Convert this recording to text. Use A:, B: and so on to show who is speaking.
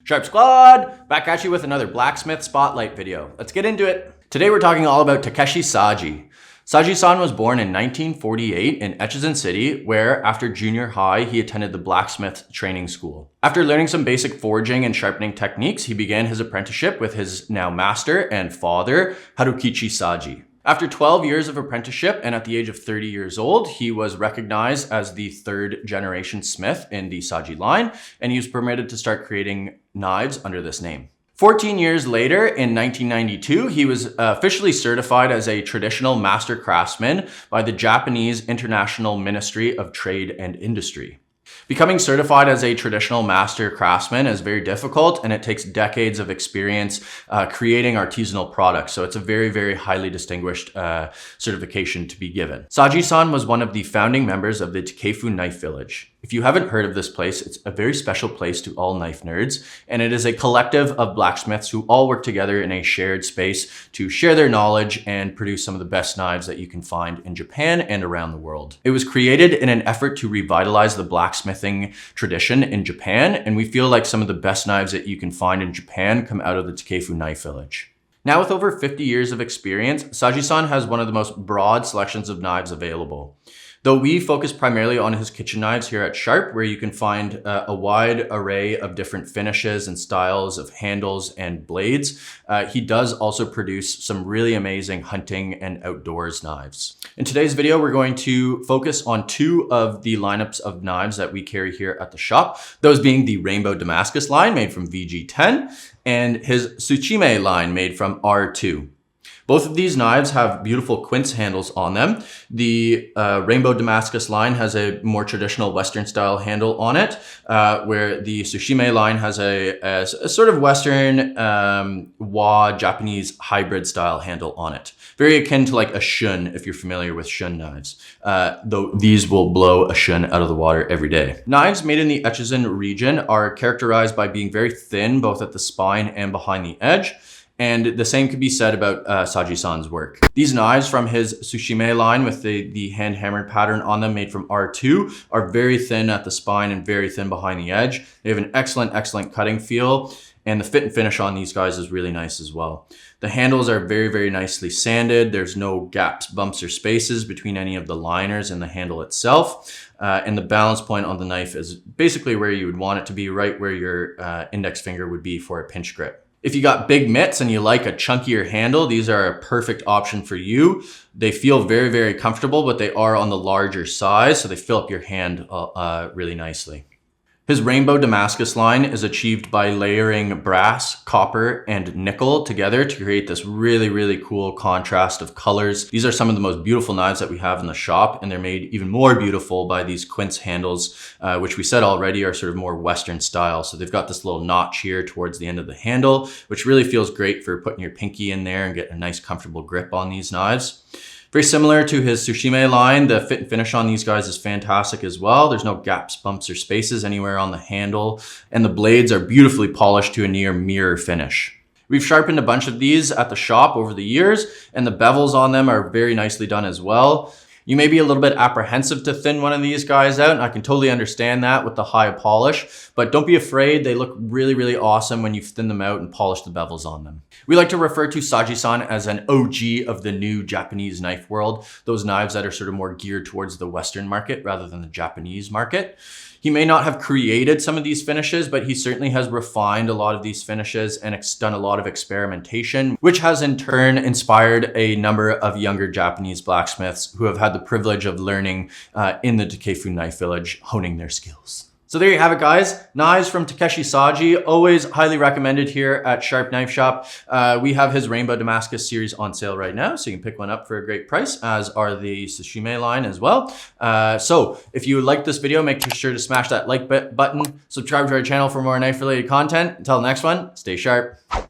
A: Sharp Squad, back at you with another Blacksmith Spotlight video. Let's get into it. Today we're talking all about Takeshi Saji. Saji-san was born in 1948 in Echizen City, where after junior high, he attended the blacksmith training school. After learning some basic forging and sharpening techniques, he began his apprenticeship with his now master and father, Takeshi Saji. After 12 years of apprenticeship and at the age of 30 years old, he was recognized as the third generation smith in the Saji line, and he was permitted to start creating knives under this name. 14 years later, in 1992, he was officially certified as a traditional master craftsman by the Japanese International Ministry of Trade and Industry. Becoming certified as a traditional master craftsman is very difficult, and it takes decades of experience creating artisanal products. So it's a very, very highly distinguished certification to be given. Saji-san was one of the founding members of the Takefu Knife Village. If you haven't heard of this place, it's a very special place to all knife nerds, and it is a collective of blacksmiths who all work together in a shared space to share their knowledge and produce some of the best knives that you can find in Japan and around the world. It was created in an effort to revitalize the blacksmithing tradition in Japan, and we feel like some of the best knives that you can find in Japan come out of the Takefu Knife Village. Now with over 50 years of experience, Saji-san has one of the most broad selections of knives available. Though we focus primarily on his kitchen knives here at Sharp, where you can find a wide array of different finishes and styles of handles and blades, he does also produce some really amazing hunting and outdoors knives. In today's video, we're going to focus on two of the lineups of knives that we carry here at the shop, those being the Rainbow Damascus line made from VG10 and his Tsuchime line made from R2. Both of these knives have beautiful quince handles on them. The Rainbow Damascus line has a more traditional Western style handle on it, where the Tsuchime line has a sort of Western Japanese hybrid style handle on it. Very akin to like a shun, if you're familiar with shun knives, though these will blow a shun out of the water every day. Knives made in the Echizen region are characterized by being very thin, both at the spine and behind the edge. And the same could be said about Saji-san's work. These knives from his Tsuchime line with the hand-hammered pattern on them made from R2 are very thin at the spine and very thin behind the edge. They have an excellent cutting feel, and the fit and finish on these guys is really nice as well. The handles are very, very nicely sanded. There's no gaps, bumps, or spaces between any of the liners and the handle itself. And the balance point on the knife is basically where you would want it to be, right where your index finger would be for a pinch grip. If you got big mitts and you like a chunkier handle, these are a perfect option for you. They feel very, very comfortable, but they are on the larger size, so they fill up your hand really nicely. His Rainbow Damascus line is achieved by layering brass, copper, and nickel together to create this really, really cool contrast of colors. These are some of the most beautiful knives that we have in the shop, and they're made even more beautiful by these quince handles, which we said already are sort of more Western style. So they've got this little notch here towards the end of the handle, which really feels great for putting your pinky in there and getting a nice comfortable grip on these knives. Very similar to his Tsuchime line, the fit and finish on these guys is fantastic as well. There's no gaps, bumps, or spaces anywhere on the handle, and the blades are beautifully polished to a near mirror finish. We've sharpened a bunch of these at the shop over the years, and the bevels on them are very nicely done as well. You may be a little bit apprehensive to thin one of these guys out, and I can totally understand that with the high polish, but don't be afraid. They look really, really awesome when you thin them out and polish the bevels on them. We like to refer to Saji-san as an OG of the new Japanese knife world, those knives that are sort of more geared towards the Western market rather than the Japanese market. He may not have created some of these finishes, but he certainly has refined a lot of these finishes and done a lot of experimentation, which has in turn inspired a number of younger Japanese blacksmiths who have had the privilege of learning in the Takefu Knife Village, honing their skills. So there you have it, guys. Knives from Takeshi Saji, always highly recommended here at Sharp Knife Shop. We have his Rainbow Damascus series on sale right now, so you can pick one up for a great price, as are the Tsuchime line as well. So if you like this video, make sure to smash that like button, subscribe to our channel for more knife-related content. Until the next one, stay sharp.